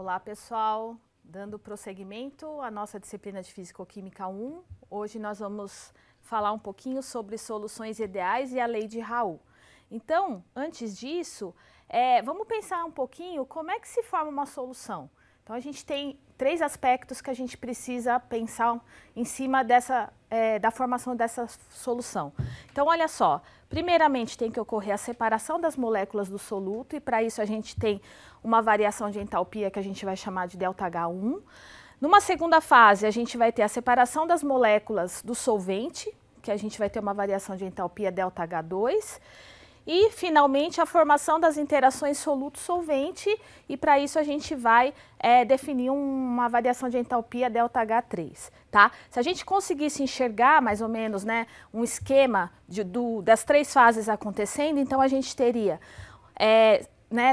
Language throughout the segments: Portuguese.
Olá, pessoal! Dando prosseguimento à nossa disciplina de Físico-Química 1, hoje nós vamos falar um pouquinho sobre soluções ideais e a lei de Raoult. Então, antes disso, vamos pensar um pouquinho como é que se forma uma solução. Então, a gente tem três aspectos que a gente precisa pensar em cima da formação dessa solução. Então, olha só, primeiramente tem que ocorrer a separação das moléculas do soluto e para isso a gente tem uma variação de entalpia que a gente vai chamar de ΔH1. Numa segunda fase, a gente vai ter a separação das moléculas do solvente, que a gente vai ter uma variação de entalpia ΔH2. E, finalmente, a formação das interações soluto-solvente, e para isso a gente vai definir uma variação de entalpia ΔH3, tá? Se a gente conseguisse enxergar, mais ou menos, né, um esquema das três fases acontecendo, então a gente teria,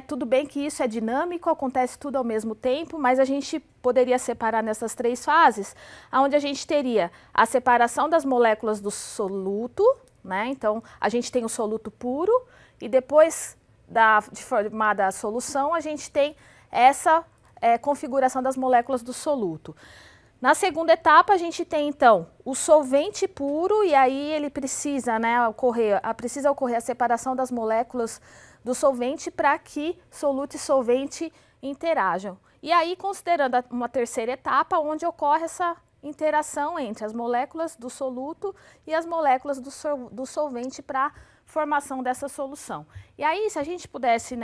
tudo bem que isso é dinâmico, acontece tudo ao mesmo tempo, mas a gente poderia separar nessas três fases, onde a gente teria a separação das moléculas do soluto, né? Então, a gente tem o soluto puro e depois de formada a solução, a gente tem essa configuração das moléculas do soluto. Na segunda etapa, a gente tem, então, o solvente puro e aí ele precisa, precisa ocorrer a separação das moléculas do solvente para que soluto e solvente interajam. E aí, considerando uma terceira etapa, onde ocorre essa interação entre as moléculas do soluto e as moléculas do solvente para a formação dessa solução. E aí, se a gente pudesse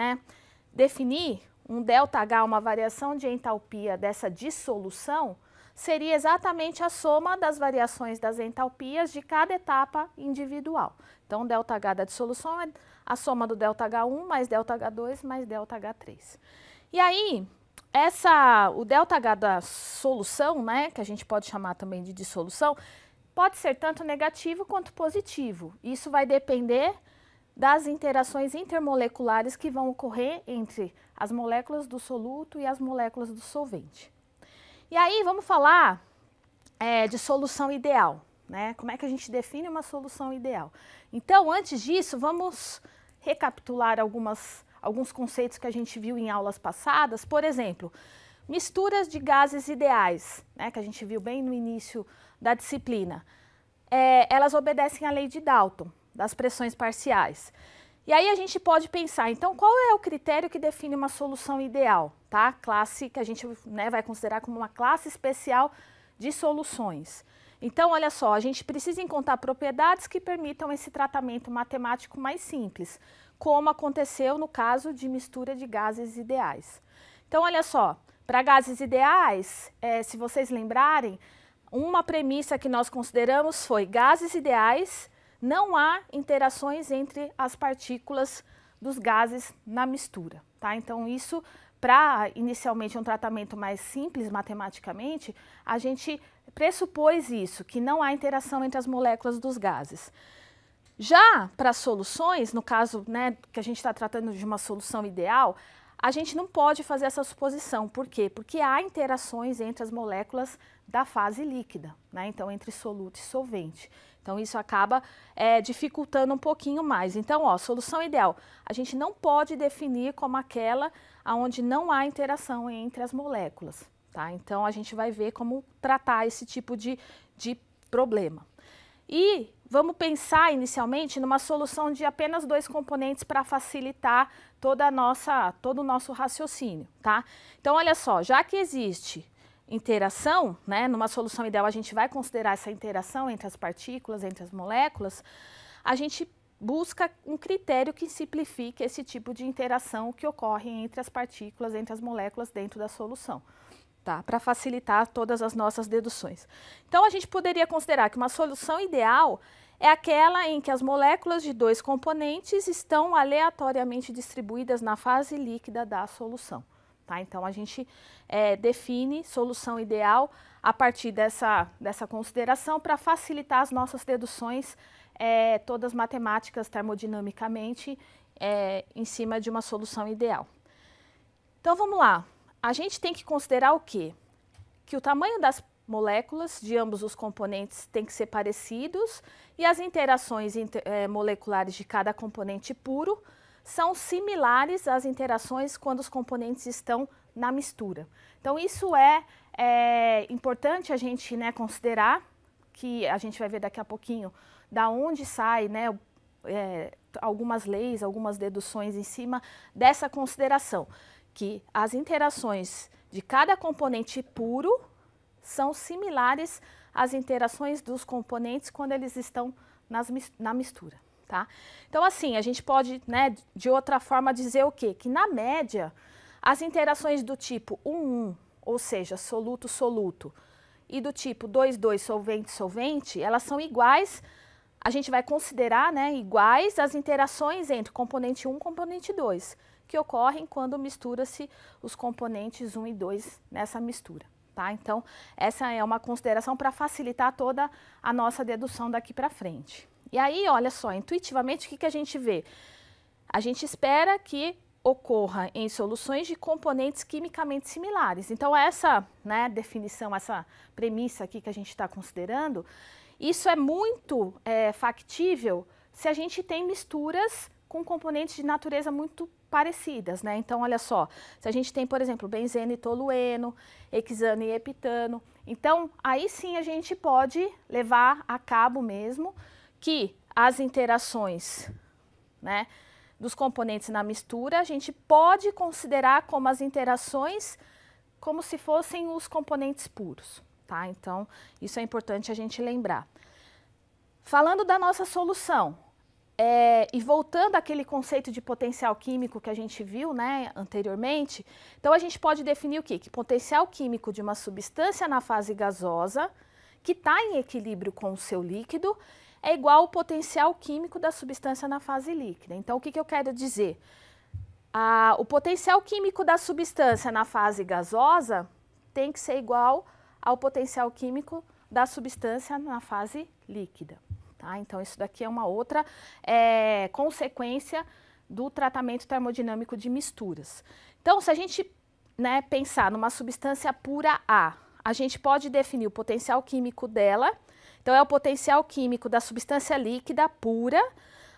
definir um ΔH, uma variação de entalpia dessa dissolução, seria exatamente a soma das variações das entalpias de cada etapa individual. Então, o ΔH da dissolução é a soma do ΔH1 mais ΔH2 mais ΔH3. E aí, o ΔH da solução, que a gente pode chamar também de dissolução, pode ser tanto negativo quanto positivo. Isso vai depender das interações intermoleculares que vão ocorrer entre as moléculas do soluto e as moléculas do solvente. E aí vamos falar de solução ideal, Como é que a gente define uma solução ideal? Então, antes disso, vamos recapitular alguns conceitos que a gente viu em aulas passadas. Por exemplo, misturas de gases ideais, que a gente viu bem no início da disciplina. Elas obedecem à lei de Dalton, das pressões parciais. E aí a gente pode pensar, então, qual é o critério que define uma solução ideal? Tá? Classe que a gente vai considerar como uma classe especial de soluções. Então, olha só, a gente precisa encontrar propriedades que permitam esse tratamento matemático mais simples, como aconteceu no caso de mistura de gases ideais. Então, olha só, para gases ideais, se vocês lembrarem, uma premissa que nós consideramos foi gases ideais, não há interações entre as partículas dos gases na mistura. Tá? Então, isso, para inicialmente um tratamento mais simples matematicamente, a gente pressupôs isso, que não há interação entre as moléculas dos gases. Já para soluções, no caso que a gente está tratando de uma solução ideal, a gente não pode fazer essa suposição. Por quê? Porque há interações entre as moléculas da fase líquida, Então, entre soluto e solvente. Então, isso acaba dificultando um pouquinho mais. Então, solução ideal, a gente não pode definir como aquela onde não há interação entre as moléculas. Tá? Então, a gente vai ver como tratar esse tipo de problema. E vamos pensar inicialmente numa solução de apenas dois componentes para facilitar todo o nosso raciocínio. Tá? Então, olha só, já que existe interação, numa solução ideal a gente vai considerar essa interação entre as partículas, entre as moléculas, a gente busca um critério que simplifique esse tipo de interação que ocorre entre as partículas, entre as moléculas dentro da solução. Tá? Para facilitar todas as nossas deduções. Então, a gente poderia considerar que uma solução ideal é aquela em que as moléculas de dois componentes estão aleatoriamente distribuídas na fase líquida da solução. Tá? Então, a gente define solução ideal a partir dessa consideração para facilitar as nossas deduções, todas matemáticas termodinamicamente, em cima de uma solução ideal. Então, vamos lá. A gente tem que considerar o quê? Que o tamanho das moléculas de ambos os componentes tem que ser parecidos e as interações moleculares de cada componente puro são similares às interações quando os componentes estão na mistura. Então, isso é importante a gente, né, considerar, que a gente vai ver daqui a pouquinho da onde sai, né, algumas leis, algumas deduções em cima dessa consideração, que as interações de cada componente puro são similares às interações dos componentes quando eles estão na mistura, tá? Então, assim, a gente pode, né, de outra forma dizer o quê? Que na média, as interações do tipo 1,1, ou seja, soluto-soluto, e do tipo 2,2, solvente-solvente, elas são iguais, a gente vai considerar, né, iguais as interações entre componente 1 e componente 2, que ocorrem quando mistura-se os componentes 1 e 2 nessa mistura. Tá? Então, essa é uma consideração para facilitar toda a nossa dedução daqui para frente. E aí, olha só, intuitivamente, o que a gente vê? A gente espera que ocorra em soluções de componentes quimicamente similares. Então, essa, né, definição, essa premissa aqui que a gente está considerando, isso é muito factível se a gente tem misturas com componentes de natureza muito parecidas, né? Então, olha só, se a gente tem, por exemplo, benzeno e tolueno, hexano e heptano, então, aí sim a gente pode levar a cabo mesmo que as interações, né, dos componentes na mistura, a gente pode considerar como as interações como se fossem os componentes puros, tá? Então, isso é importante a gente lembrar. Falando da nossa solução, e voltando àquele conceito de potencial químico que a gente viu, né, anteriormente, então a gente pode definir o quê? Que potencial químico de uma substância na fase gasosa, que está em equilíbrio com o seu líquido, é igual ao potencial químico da substância na fase líquida. Então, o que eu quero dizer? O potencial químico da substância na fase gasosa tem que ser igual ao potencial químico da substância na fase líquida. Tá? Então, isso daqui é uma outra consequência do tratamento termodinâmico de misturas. Então, se a gente, né, pensar numa substância pura a gente pode definir o potencial químico dela. Então, é o potencial químico da substância líquida pura,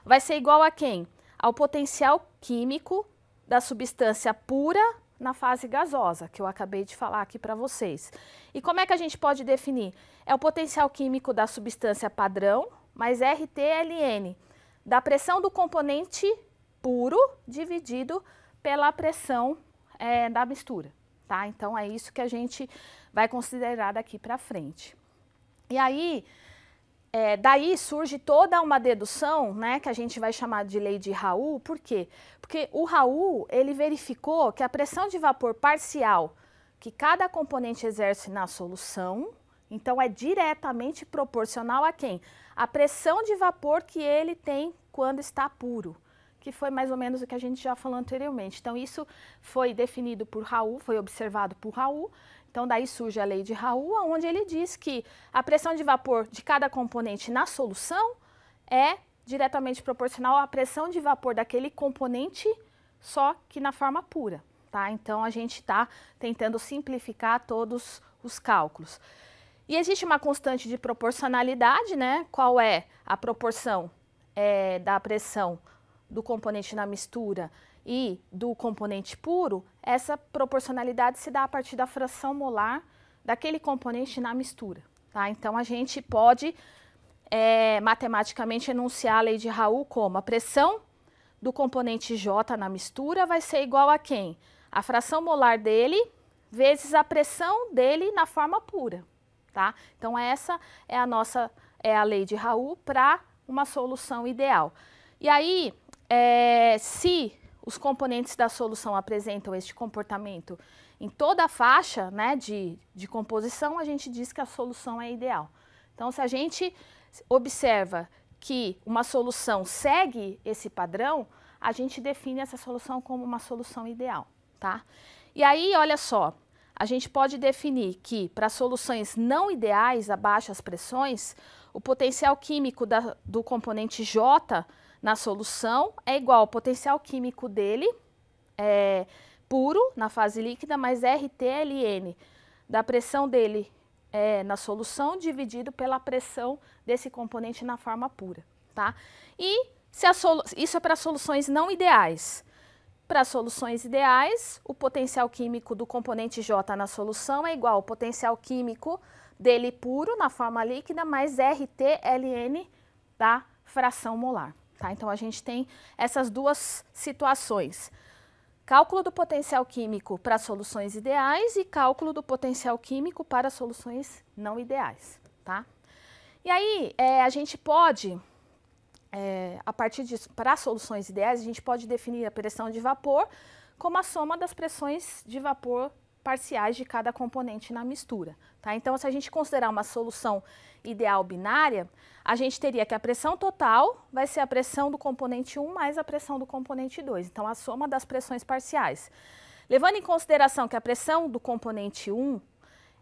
vai ser igual a quem? Ao potencial químico da substância pura na fase gasosa, que eu acabei de falar aqui para vocês. E como é que a gente pode definir? É o potencial químico da substância padrão, mais RTLN, da pressão do componente puro dividido pela pressão da mistura, tá? Então, é isso que a gente vai considerar daqui para frente. E aí, daí surge toda uma dedução, né, que a gente vai chamar de lei de Raoult. Por quê? Porque o Raoult, ele verificou que a pressão de vapor parcial que cada componente exerce na solução, então é diretamente proporcional a quem? A pressão de vapor que ele tem quando está puro, que foi mais ou menos o que a gente já falou anteriormente. Então, isso foi definido por Raoult, foi observado por Raoult. Então, daí surge a lei de Raoult, onde ele diz que a pressão de vapor de cada componente na solução é diretamente proporcional à pressão de vapor daquele componente, só que na forma pura, tá? Então, a gente está tentando simplificar todos os cálculos. E existe uma constante de proporcionalidade, né? Qual é a proporção da pressão do componente na mistura e do componente puro? Essa proporcionalidade se dá a partir da fração molar daquele componente na mistura, tá? Então, a gente pode matematicamente enunciar a lei de Raoult como a pressão do componente J na mistura vai ser igual a quem? A fração molar dele vezes a pressão dele na forma pura, tá? Então, essa é a lei de Raoult para uma solução ideal. E aí, se os componentes da solução apresentam este comportamento em toda a faixa, né, de composição, a gente diz que a solução é ideal. Então, se a gente observa que uma solução segue esse padrão, a gente define essa solução como uma solução ideal, tá? E aí, olha só, a gente pode definir que para soluções não ideais a baixas pressões, o potencial químico do componente J na solução é igual ao potencial químico dele, puro, na fase líquida, mais RTLN, da pressão dele na solução, dividido pela pressão desse componente na forma pura, tá? E Isso é para soluções não ideais. Para soluções ideais, o potencial químico do componente J na solução é igual ao potencial químico dele puro na forma líquida mais RT/Ln da fração molar. Tá? Então, a gente tem essas duas situações. Cálculo do potencial químico para soluções ideais e cálculo do potencial químico para soluções não ideais. Tá? E aí, a gente pode... a partir disso, para soluções ideais, a gente pode definir a pressão de vapor como a soma das pressões de vapor parciais de cada componente na mistura. Tá? Então, se a gente considerar uma solução ideal binária, a gente teria que a pressão total vai ser a pressão do componente 1 mais a pressão do componente 2. Então, a soma das pressões parciais. Levando em consideração que a pressão do componente 1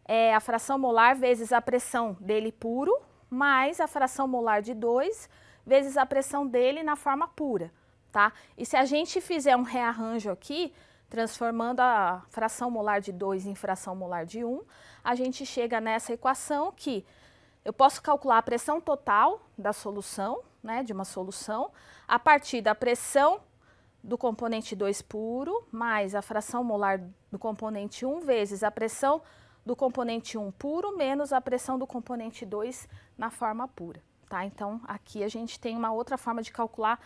é a fração molar vezes a pressão dele puro, mais a fração molar de 2, vezes a pressão dele na forma pura, tá? E se a gente fizer um rearranjo aqui, transformando a fração molar de 2 em fração molar de 1, a gente chega nessa equação que eu posso calcular a pressão total da solução, né, de uma solução, a partir da pressão do componente 2 puro, mais a fração molar do componente 1, vezes a pressão do componente 1 puro, menos a pressão do componente 2 na forma pura. Tá? Então, aqui a gente tem uma outra forma de calcular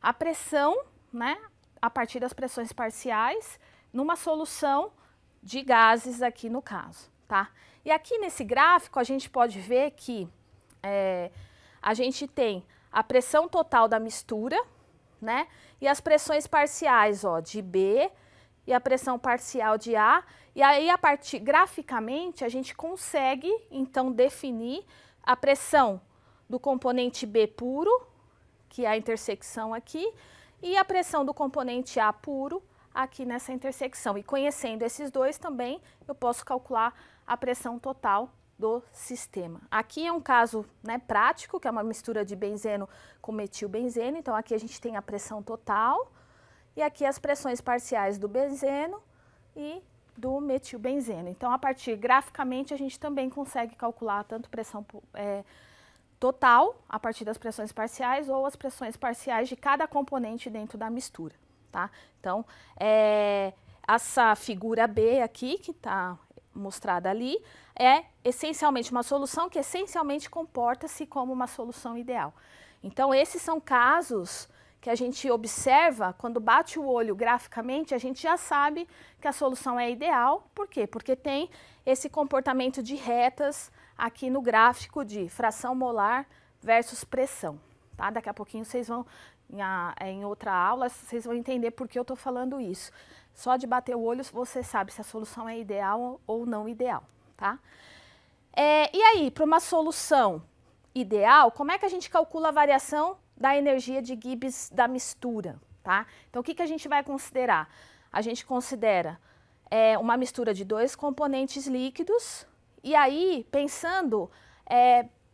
a pressão, né, a partir das pressões parciais, numa solução de gases aqui no caso. Tá? E aqui nesse gráfico a gente pode ver que a gente tem a pressão total da mistura, né, e as pressões parciais, ó, de B e a pressão parcial de A. E aí, graficamente, a gente consegue, então, definir a pressão do componente B puro, que é a intersecção aqui, e a pressão do componente A puro aqui nessa intersecção. E conhecendo esses dois também, eu posso calcular a pressão total do sistema. Aqui é um caso, né, prático, que é uma mistura de benzeno com metilbenzeno. Então, aqui a gente tem a pressão total e aqui as pressões parciais do benzeno e do metilbenzeno. Então, graficamente, a gente também consegue calcular tanto pressão total, a partir das pressões parciais, ou as pressões parciais de cada componente dentro da mistura, tá? Então, essa figura B aqui, que está mostrada ali, é essencialmente uma solução que essencialmente comporta-se como uma solução ideal. Então, esses são casos que a gente observa, quando bate o olho graficamente, a gente já sabe que a solução é ideal. Por quê? Porque tem esse comportamento de retas aqui no gráfico de fração molar versus pressão. Tá? Daqui a pouquinho vocês vão, em outra aula, vocês vão entender por que eu estou falando isso. Só de bater o olho você sabe se a solução é ideal ou não ideal. Tá? E aí, para uma solução ideal, como é que a gente calcula a variação da energia de Gibbs da mistura? Tá? Então, o que a gente vai considerar? A gente considera uma mistura de dois componentes líquidos. E aí, pensando,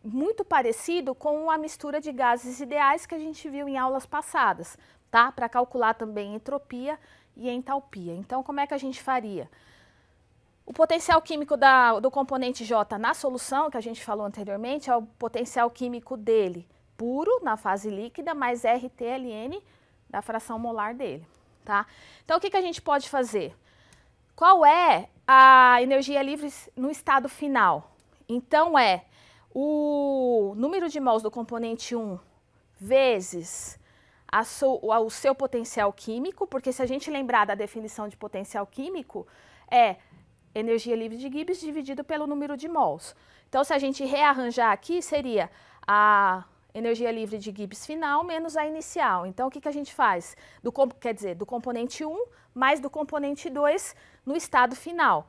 muito parecido com a mistura de gases ideais que a gente viu em aulas passadas, tá? Para calcular também entropia e entalpia. Então, como é que a gente faria? O potencial químico do componente J na solução, que a gente falou anteriormente, é o potencial químico dele puro, na fase líquida, mais RT/Ln da fração molar dele, tá? Então, o que a gente pode fazer? Qual é a energia livre no estado final? Então, o número de mols do componente 1 vezes o seu potencial químico, porque se a gente lembrar da definição de potencial químico, é energia livre de Gibbs dividido pelo número de mols. Então, se a gente rearranjar aqui, seria a energia livre de Gibbs final menos a inicial. Então, o que a gente faz? Quer dizer, do componente 1 mais do componente 2 no estado final.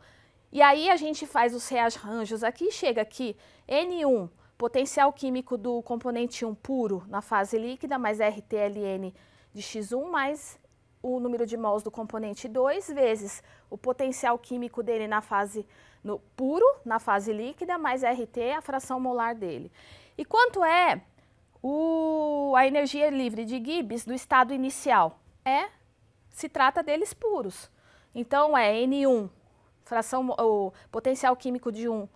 E aí a gente faz os rearranjos aqui, chega aqui N1, potencial químico do componente 1 puro na fase líquida, mais RT/Ln de X1, mais o número de mols do componente 2, vezes o potencial químico dele puro, na fase líquida, mais RT, a fração molar dele. E quanto é a energia livre de Gibbs do estado inicial? Se trata deles puros. Então, N1, o potencial químico de 1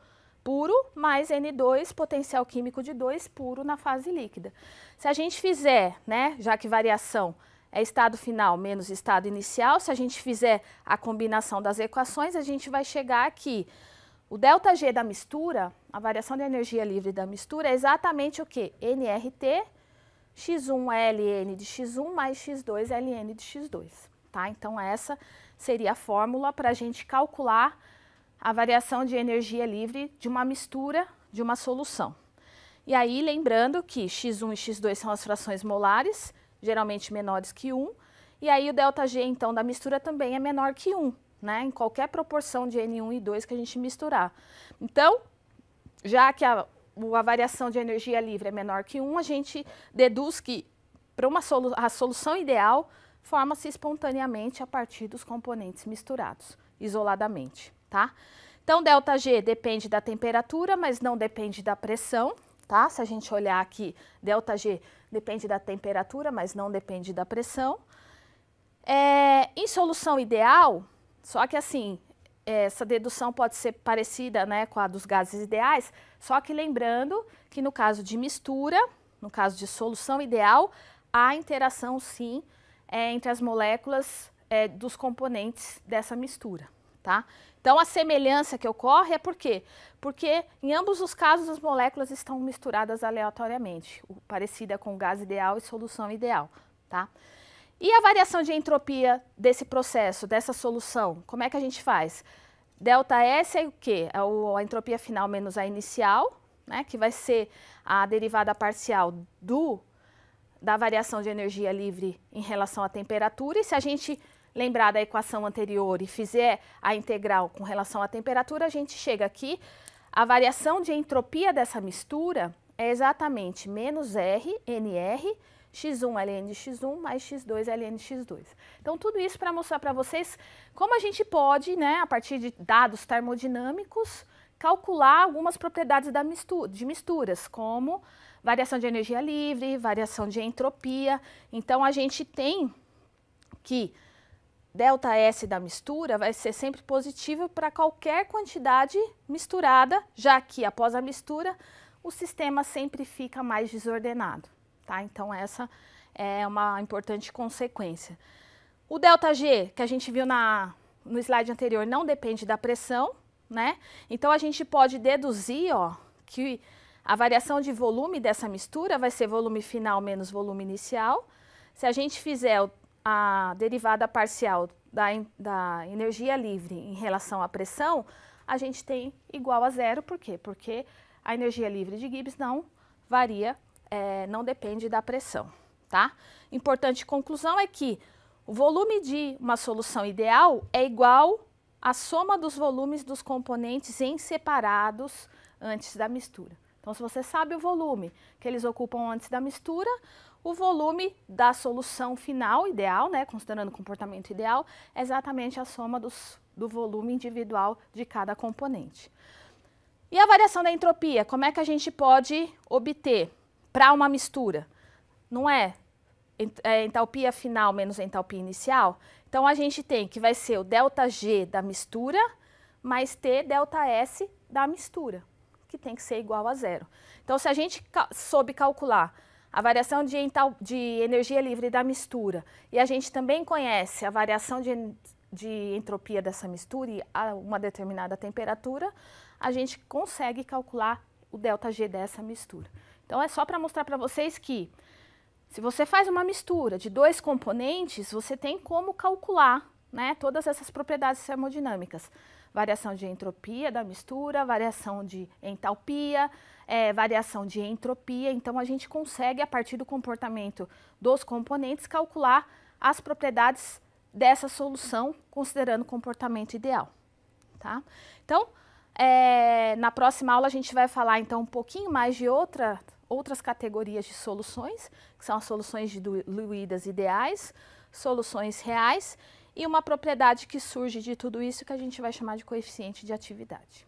puro mais N2, potencial químico de 2, puro na fase líquida. Se a gente fizer, né, já que variação é estado final menos estado inicial, se a gente fizer a combinação das equações, a gente vai chegar aqui. O ΔG da mistura, a variação de energia livre da mistura, é exatamente o quê? nRT, x1 ln de x1 mais x2 ln de x2. Tá? Então, essa seria a fórmula para a gente calcular a variação de energia livre de uma mistura de uma solução. E aí, lembrando que x1 e x2 são as frações molares, geralmente menores que 1, e aí o ΔG, então, da mistura também é menor que 1, né? Em qualquer proporção de N1 e 2 que a gente misturar. Então, já que a variação de energia livre é menor que 1, a gente deduz que para a solução ideal forma-se espontaneamente a partir dos componentes misturados, isoladamente, tá? Então, ΔG depende da temperatura, mas não depende da pressão, tá? Se a gente olhar aqui, ΔG depende da temperatura, mas não depende da pressão. Em solução ideal, só que assim, essa dedução pode ser parecida, né, com a dos gases ideais, só que lembrando que no caso de mistura, no caso de solução ideal, há interação sim entre as moléculas dos componentes dessa mistura, tá? Então, a semelhança que ocorre é por quê? Porque em ambos os casos as moléculas estão misturadas aleatoriamente, parecida com gás ideal e solução ideal, tá? E a variação de entropia desse processo, dessa solução, como é que a gente faz? ΔS é o quê? É a entropia final menos a inicial, né, que vai ser a derivada parcial da variação de energia livre em relação à temperatura. E se a gente lembrar da equação anterior e fizer a integral com relação à temperatura, a gente chega aqui, a variação de entropia dessa mistura é exatamente menos R, NR, x1 ln de x1 mais x2 ln de x2. Então, tudo isso para mostrar para vocês como a gente pode, né, a partir de dados termodinâmicos, calcular algumas propriedades de misturas, como variação de energia livre, variação de entropia. Então, a gente tem que ΔS da mistura vai ser sempre positivo para qualquer quantidade misturada, já que após a mistura o sistema sempre fica mais desordenado, tá? Então essa é uma importante consequência. O ΔG, que a gente viu no slide anterior, não depende da pressão, né? Então a gente pode deduzir, ó, que a variação de volume dessa mistura vai ser volume final menos volume inicial. Se a gente fizer a derivada parcial da energia livre em relação à pressão, a gente tem igual a zero. Por quê? Porque a energia livre de Gibbs não varia, não depende da pressão, tá? Importante conclusão é que o volume de uma solução ideal é igual à soma dos volumes dos componentes em separados antes da mistura. Então, se você sabe o volume que eles ocupam antes da mistura, o volume da solução final ideal, né, considerando o comportamento ideal, é exatamente a soma do volume individual de cada componente. E a variação da entropia, como é que a gente pode obter para uma mistura? Não é entalpia final menos entalpia inicial? Então, a gente tem que vai ser o ΔG da mistura mais T ΔS da mistura, que tem que ser igual a zero. Então, se a gente soube calcular a variação de energia livre da mistura e a gente também conhece a variação de entropia dessa mistura a uma determinada temperatura, a gente consegue calcular o ΔG dessa mistura. Então, é só para mostrar para vocês que se você faz uma mistura de dois componentes, você tem como calcular, né, todas essas propriedades termodinâmicas. Variação de entropia da mistura, variação de entalpia, variação de entropia. Então, a gente consegue, a partir do comportamento dos componentes, calcular as propriedades dessa solução, considerando o comportamento ideal, tá? Então, na próxima aula a gente vai falar, então, um pouquinho mais de outras categorias de soluções, que são as soluções diluídas ideais, soluções reais, e uma propriedade que surge de tudo isso que a gente vai chamar de coeficiente de atividade.